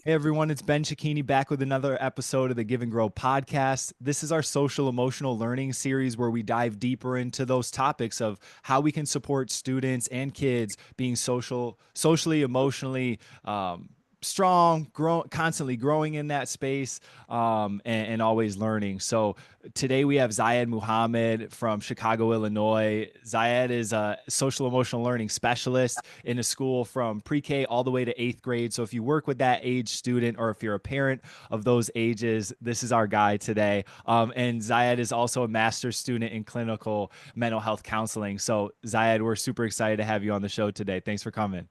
Hey everyone, it's Ben Cecchini back with another episode of the Give and Grow podcast. This is our social emotional learning series where we dive deeper into those topics of how we can support students and kids being socially, emotionally, strong, constantly growing in that space, and always learning. So today we have Zayd Muhammad from Chicago, Illinois. Zayd is a social emotional learning specialist in a school from pre-K all the way to eighth grade. So if you work with that age student or if you're a parent of those ages, this is our guy today. And Zayd is also a master's student in clinical mental health counseling. So Zayd, we're super excited to have you on the show today. Thanks for coming.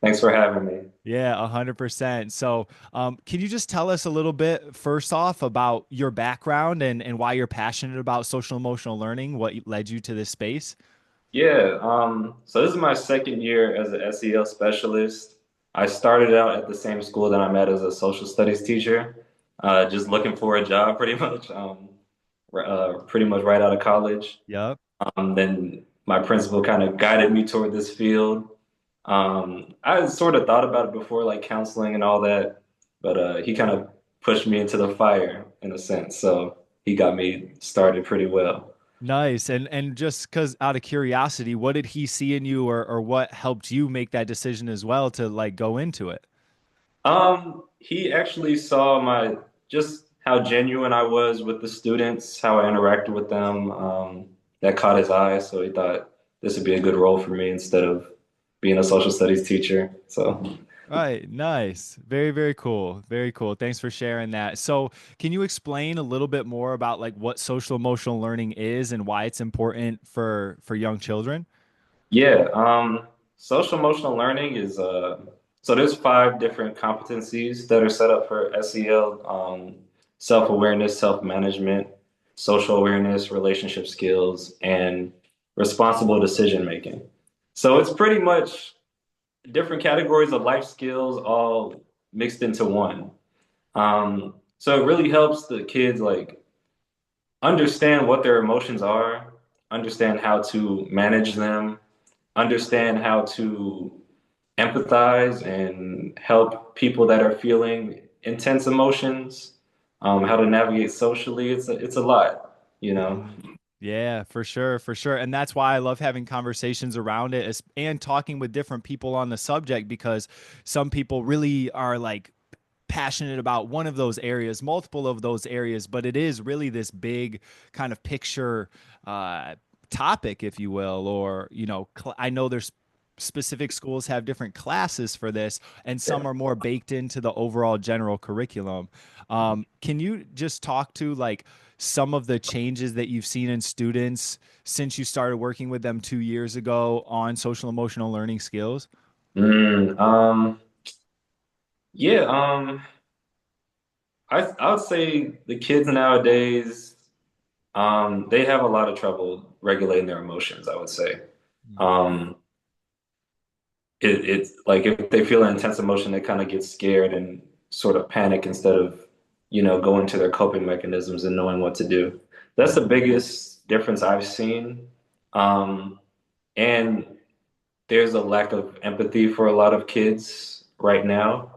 Thanks for having me. Yeah, 100%. So, can you just tell us a little bit first off about your background and why you're passionate about social emotional learning, what led you to this space? Yeah, so this is my second year as an SEL specialist. I started out at the same school that I'm at as a social studies teacher, just looking for a job pretty much, pretty much right out of college. Yep. Then my principal kind of guided me toward this field. I sort of thought about it before, like counseling and all that, but he kind of pushed me into the fire in a sense. So he got me started pretty well. Nice. And just because out of curiosity, what did he see in you or what helped you make that decision as well to like go into it? He actually saw my just how genuine I was with the students, how I interacted with them. That caught his eye, so he thought this would be a good role for me instead of being a social studies teacher. So, Right. Nice. Very, very cool. Very cool. Thanks for sharing that. So, can you explain a little bit more about like what social emotional learning is and why it's important for young children? yeah, social emotional learning is so there's five different competencies that are set up for SEL, self-awareness, self-management, social awareness, relationship skills, and responsible decision making. So it's pretty much different categories of life skills all mixed into one. So it really helps the kids like understand what their emotions are, understand how to manage them, understand how to empathize and help people that are feeling intense emotions, how to navigate socially. It's a lot, you know. Mhm. Yeah, for sure, for sure. And that's why I love having conversations around it and talking with different people on the subject because some people really are like passionate about one of those areas, multiple of those areas, but it is really this big kind of picture uh, topic, if you will, or, I know there's specific schools have different classes for this, and some Yeah. are more baked into the overall general curriculum. Can you just talk to like some of the changes that you've seen in students since you started working with them 2 years ago on social emotional learning skills? Mm, yeah, I would say the kids nowadays, they have a lot of trouble regulating their emotions, I would say. Um, it's like if they feel an intense emotion, they kind of get scared and sort of panic instead of, go into their coping mechanisms and knowing what to do. That's the biggest difference I've seen. Um, and there's a lack of empathy for a lot of kids right now,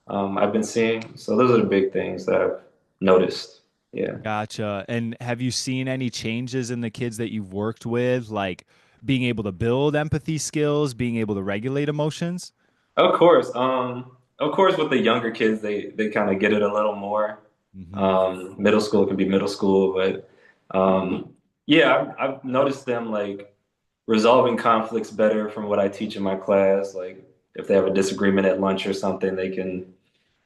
I've been seeing. So those are the big things that I've noticed. Yeah. Gotcha. And have you seen any changes in the kids that you've worked with, like being able to build empathy skills, being able to regulate emotions? Of course. Of course, with the younger kids, they kind of get it a little more. Hmm. Middle school can be middle school, but yeah, I've noticed them like resolving conflicts better from what I teach in my class. Like if they have a disagreement at lunch or something, they can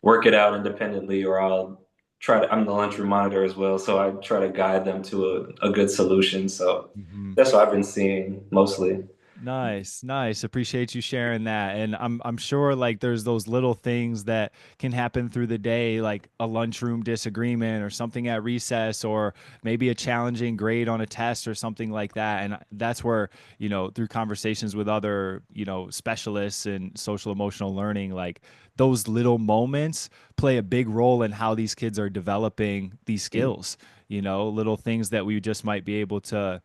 work it out independently, or I'll try to. I'm the lunchroom monitor as well, so I try to guide them to a good solution. So Hmm. that's what I've been seeing mostly. Nice, nice. Appreciate you sharing that. And I'm sure like there's those little things that can happen through the day, like a lunchroom disagreement or something at recess, or maybe a challenging grade on a test or something like that. And that's where, through conversations with other, specialists in social emotional learning, like those little moments play a big role in how these kids are developing these skills, little things that we just might be able to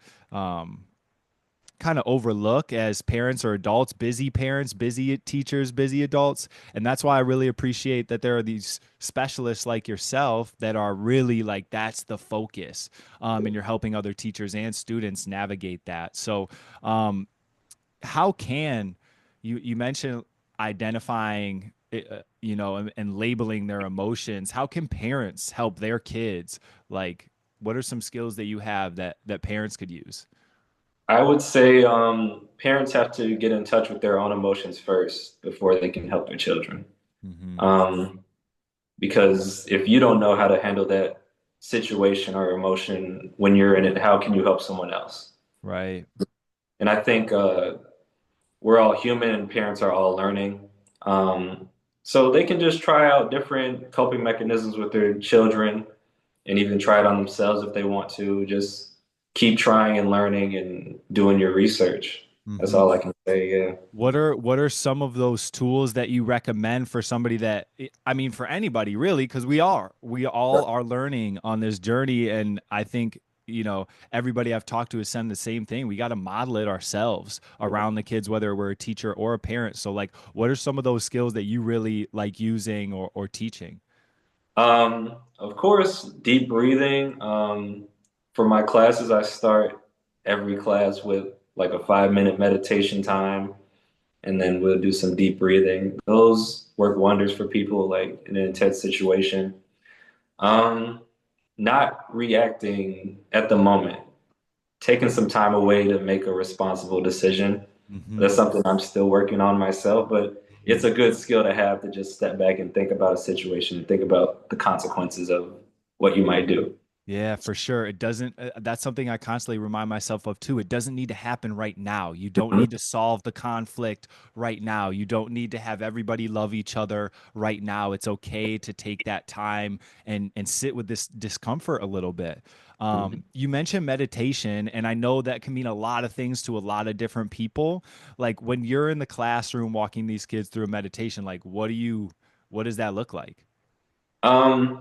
kind of overlook as parents or adults, busy parents, busy teachers, busy adults. And that's why I really appreciate that there are these specialists like yourself that are really like that's the focus. And you're helping other teachers and students navigate that. So, how can you mentioned identifying and labeling their emotions. How can parents help their kids? Like, what are some skills that you have that parents could use? I would say parents have to get in touch with their own emotions first before they can help their children. Hmm. Um, because if you don't know how to handle that situation or emotion when you're in it, how can you help someone else? Right. And I think we're all human and parents are all learning. So they can just try out different coping mechanisms with their children and even try it on themselves if they want to. Just keep trying and learning and doing your research. That's Hmm. all I can say. Yeah. What are some of those tools that you recommend for somebody that I mean for anybody really because we all are learning on this journey and I think everybody I've talked to has said the same thing. We got to model it ourselves around the kids whether we're a teacher or a parent. So like what are some of those skills that you really like using or teaching? Of course, deep breathing. For my classes, I start every class with like a 5 minute meditation time, and then we'll do some deep breathing. Those work wonders for people like in an intense situation. Um, Not reacting at the moment, taking some time away to make a responsible decision. That's Hmm. something I'm still working on myself, but it's a good skill to have to just step back and think about a situation and think about the consequences of what you might do. Yeah, for sure. It doesn't, that's something I constantly remind myself of too. It doesn't need to happen right now. You don't Mhm. need to solve the conflict right now. You don't need to have everybody love each other right now. It's okay to take that time and sit with this discomfort a little bit. Mhm. You mentioned meditation, and I know that can mean a lot of things to a lot of different people. Like when you're in the classroom walking these kids through a meditation, like what does that look like?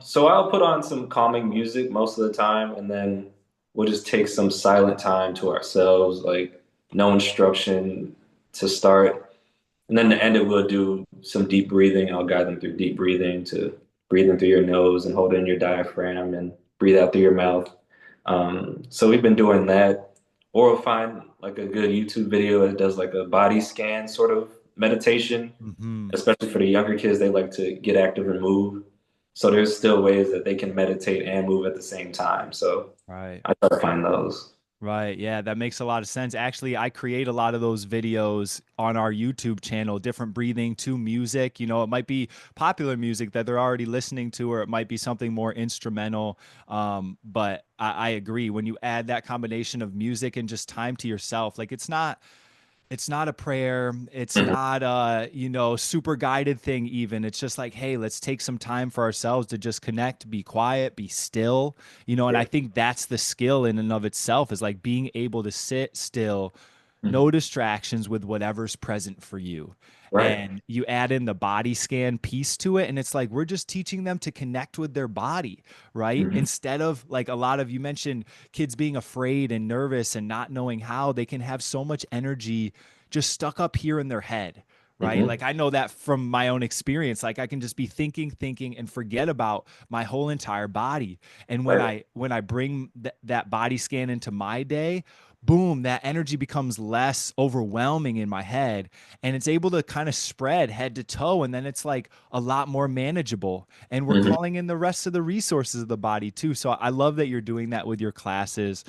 So I'll put on some calming music most of the time, and then we'll just take some silent time to ourselves, like no instruction to start. And then to end it, we'll do some deep breathing. I'll guide them through deep breathing to breathe in through your nose and hold in your diaphragm and breathe out through your mouth. So we've been doing that. Or we'll find like a good YouTube video that does like a body scan sort of meditation, Hmm. especially for the younger kids, they like to get active and move. So there's still ways that they can meditate and move at the same time. So Right. I try to find those. Right. Yeah, that makes a lot of sense. Actually, I create a lot of those videos on our YouTube channel, different breathing to music. It might be popular music that they're already listening to, or it might be something more instrumental. But I agree. When you add that combination of music and just time to yourself, like it's not a prayer, it's Mhm. not a super guided thing even. It's just like, hey, let's take some time for ourselves to just connect, be quiet, be still. And I Yeah. think that's the skill in and of itself, is like being able to sit still, Mhm. no distractions, with whatever's present for you. Right. And you add in the body scan piece to it, and it's like we're just teaching them to connect with their body, right? Mhm. Instead of like a lot of, you mentioned kids being afraid and nervous and not knowing how, they can have so much energy just stuck up here in their head, right? Mhm. Like I know that from my own experience. Like I can just be thinking and forget about my whole entire body. And when Right. I bring that body scan into my day, boom, that energy becomes less overwhelming in my head, and it's able to kind of spread head to toe, and then it's like a lot more manageable, and we're Mhm. calling in the rest of the resources of the body too. So I love that you're doing that with your classes.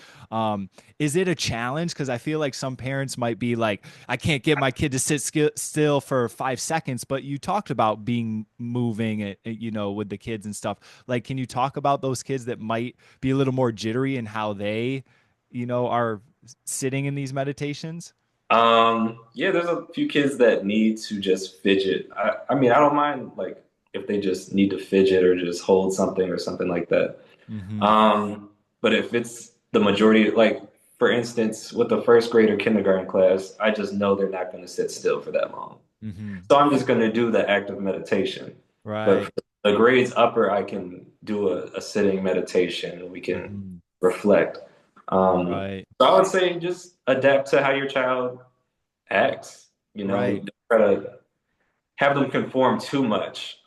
Is it a challenge? Because I feel like some parents might be like, I can't get my kid to sit still for 5 seconds, but you talked about being moving, with the kids and stuff. Like, can you talk about those kids that might be a little more jittery and how they, are sitting in these meditations? Yeah, there's a few kids that need to just fidget. I mean, I don't mind like if they just need to fidget or just hold something or something like that. Hmm. Um, but if it's the majority, like for instance, with the first grade or kindergarten class, I just know they're not going to sit still for that long. Hmm. So I'm just going to do the active meditation. But Right. for the grades upper, I can do a sitting meditation. We can Hmm. reflect. Right. So I would say just adapt to how your child acts. You know, Right. don't try to have them conform too much.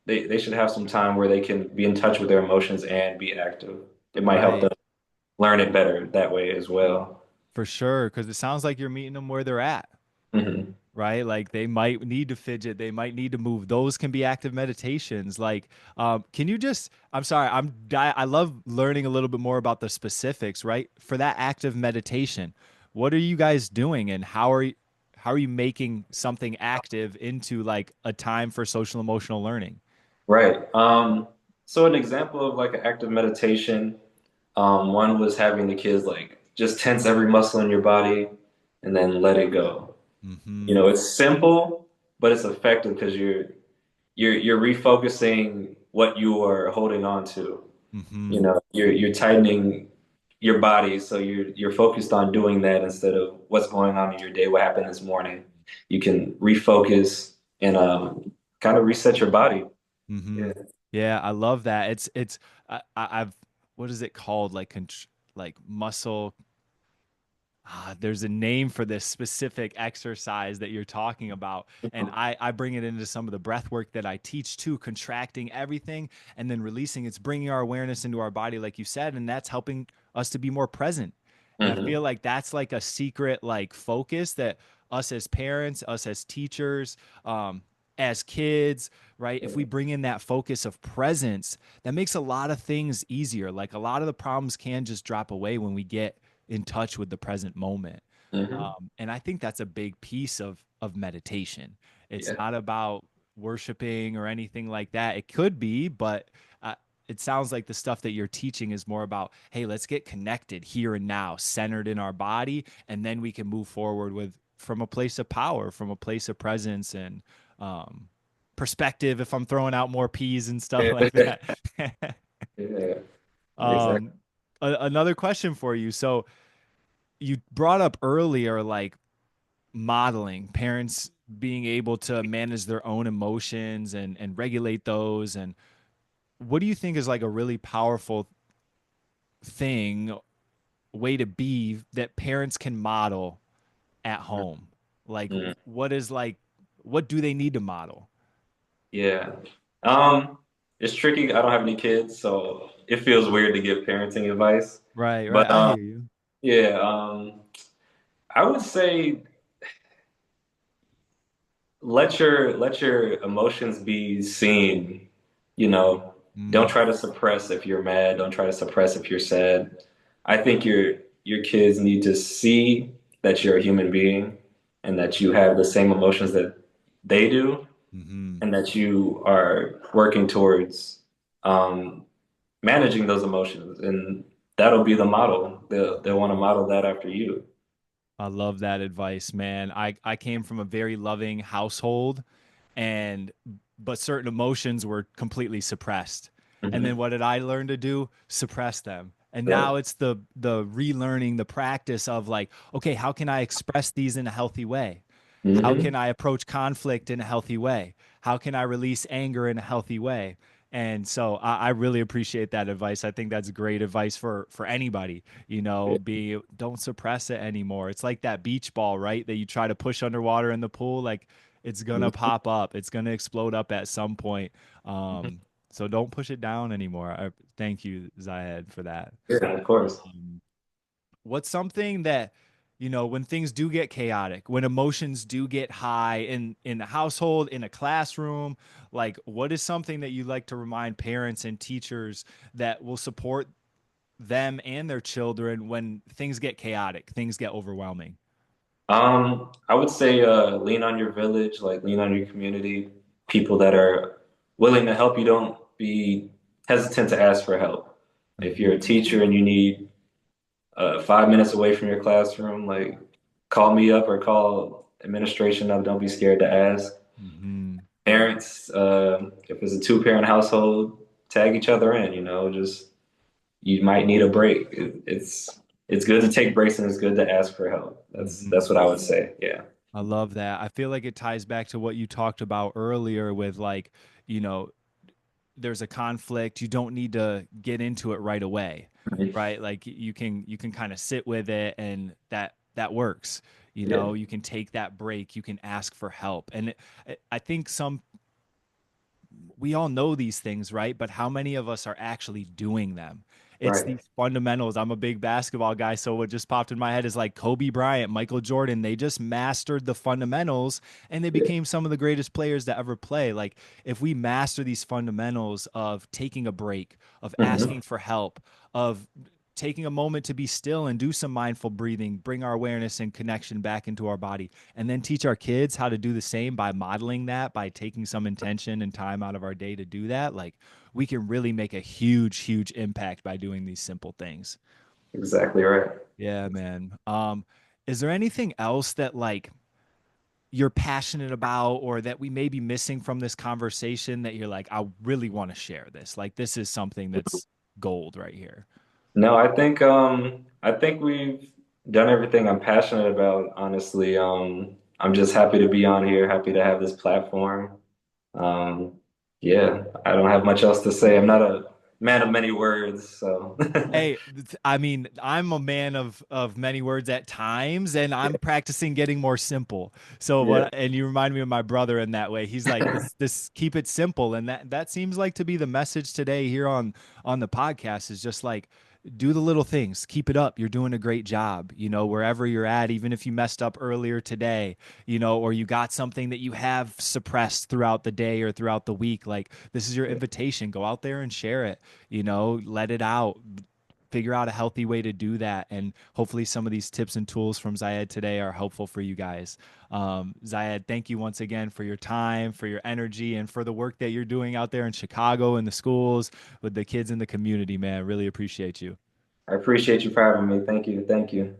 They should have some time where they can be in touch with their emotions and be active. It might help them Right. learn it better that way as well. For sure. Because it sounds like you're meeting them where they're at. Hmm. Right? Like they might need to fidget, they might need to move. Those can be active meditations. Like, can you just? I'm sorry, I love learning a little bit more about the specifics. Right? For that active meditation, what are you guys doing, and how are you making something active into like a time for social emotional learning? Right. So an example of like an active meditation, one was having the kids like just tense every muscle in your body and then let it go. You Mm-hmm. know, it's simple, but it's effective because you're refocusing what you are holding on to. You Mm-hmm. know, you're tightening your body, so you're focused on doing that instead of what's going on in your day, what happened this morning. You can refocus and kind of reset your body. Mm-hmm. Yeah. Yeah, I love that. It's I've what is it called? Like like muscle. There's a name for this specific exercise that you're talking about. And I bring it into some of the breath work that I teach too, contracting everything and then releasing. It's bringing our awareness into our body, like you said, and that's helping us to be more present. And I feel Hmm. like that's like a secret, like focus that us as parents, us as teachers, as kids, right? If we bring in that focus of presence, that makes a lot of things easier. Like a lot of the problems can just drop away when we get in touch with the present moment. Hmm. And I think that's a big piece of meditation. It's Yeah. not about worshiping or anything like that. It could be, but uh, it sounds like the stuff that you're teaching is more about, hey, let's get connected here and now, centered in our body, and then we can move forward with from a place of power, from a place of presence and um, perspective. If I'm throwing out more P's and stuff like that. Yeah, exactly. um, Another question for you. So you brought up earlier, like modeling, parents being able to manage their own emotions and regulate those. And what do you think is like a really powerful thing, way to be that parents can model at home? Like, Mhm. what is like, what do they need to model? Yeah. Um, it's tricky. I don't have any kids, so it feels weird to give parenting advice. Right, right. But I hear you. yeah, I would say let your emotions be seen. You know, don't Mm, try to suppress if you're mad. Don't try to suppress if you're sad. I think your kids need to see that you're a human being and that you have the same emotions that they do, hmm. and that you are working towards um, managing those emotions, and that'll be the model. They'll want to model that after you. I love that advice, man. I came from a very loving household and but certain emotions were completely suppressed. And then Hmm. what did I learn to do? Suppress them. And Yeah. now it's the relearning, the practice of like, okay, how can I express these in a healthy way? How Hmm. can I approach conflict in a healthy way? How can I release anger in a healthy way? And so I really appreciate that advice. I think that's great advice for anybody. You know, Yeah. be don't suppress it anymore. It's like that beach ball, right? That you try to push underwater in the pool, like it's gonna Mhm. pop up. It's gonna explode up at some point. So don't push it down anymore. Thank you, Zayed, for that. Yeah, of course. Um, what's something that when things do get chaotic, when emotions do get high in the household, in a classroom, like what is something that you like to remind parents and teachers that will support them and their children when things get chaotic, things get overwhelming? I would say lean on your village, like lean on your community, people that are willing to help you. Don't be hesitant to ask for help. If you're a Hmm. teacher and you need 5 minutes away from your classroom, like call me up or call administration up. Don't be scared to ask. Hmm. Parents, if it's a two-parent household, tag each other in, just you might need a break. It's good to take breaks and it's good to ask for help. That's Hmm. what I would say. Yeah. I love that. I feel like it ties back to what you talked about earlier with like, you know, there's a conflict, you don't need to get into it right away. Mhm. right? Like you can kind of sit with it, and that works. You Yeah, know, you can take that break, you can ask for help. And I think some we all know these things, right? But how many of us are actually doing them? It's right. these fundamentals. I'm a big basketball guy, so what just popped in my head is like Kobe Bryant, Michael Jordan. They just mastered the fundamentals and they Yeah. became some of the greatest players to ever play. Like, if we master these fundamentals of taking a break, of Hmm. asking for help, of taking a moment to be still and do some mindful breathing, bring our awareness and connection back into our body, and then teach our kids how to do the same by modeling that, by taking some intention and time out of our day to do that, like we can really make a huge, huge impact by doing these simple things. Exactly right. Yeah, man. Is there anything else that like you're passionate about or that we may be missing from this conversation that you're like, I really want to share this? Like, this is something that's gold right here. No, I think we've done everything I'm passionate about, honestly. I'm just happy to be on here, happy to have this platform. Um, yeah, I don't have much else to say. I'm not a man of many words, so Hey, I mean, I'm a man of many words at times, and I'm practicing getting more simple. So yeah. what? And you remind me of my brother in that way. He's like, this keep it simple, and that seems like to be the message today here on the podcast is just like do the little things, keep it up. You're doing a great job, you know, wherever you're at, even if you messed up earlier today, you know, or you got something that you have suppressed throughout the day or throughout the week. Like, this is your invitation. Go out there and share it, you know, let it out, figure out a healthy way to do that. And hopefully, some of these tips and tools from Zayd today are helpful for you guys. Zayd, thank you once again for your time, for your energy, and for the work that you're doing out there in Chicago in the schools with the kids in the community, man. Really appreciate you. I appreciate you for having me. Thank you. Thank you.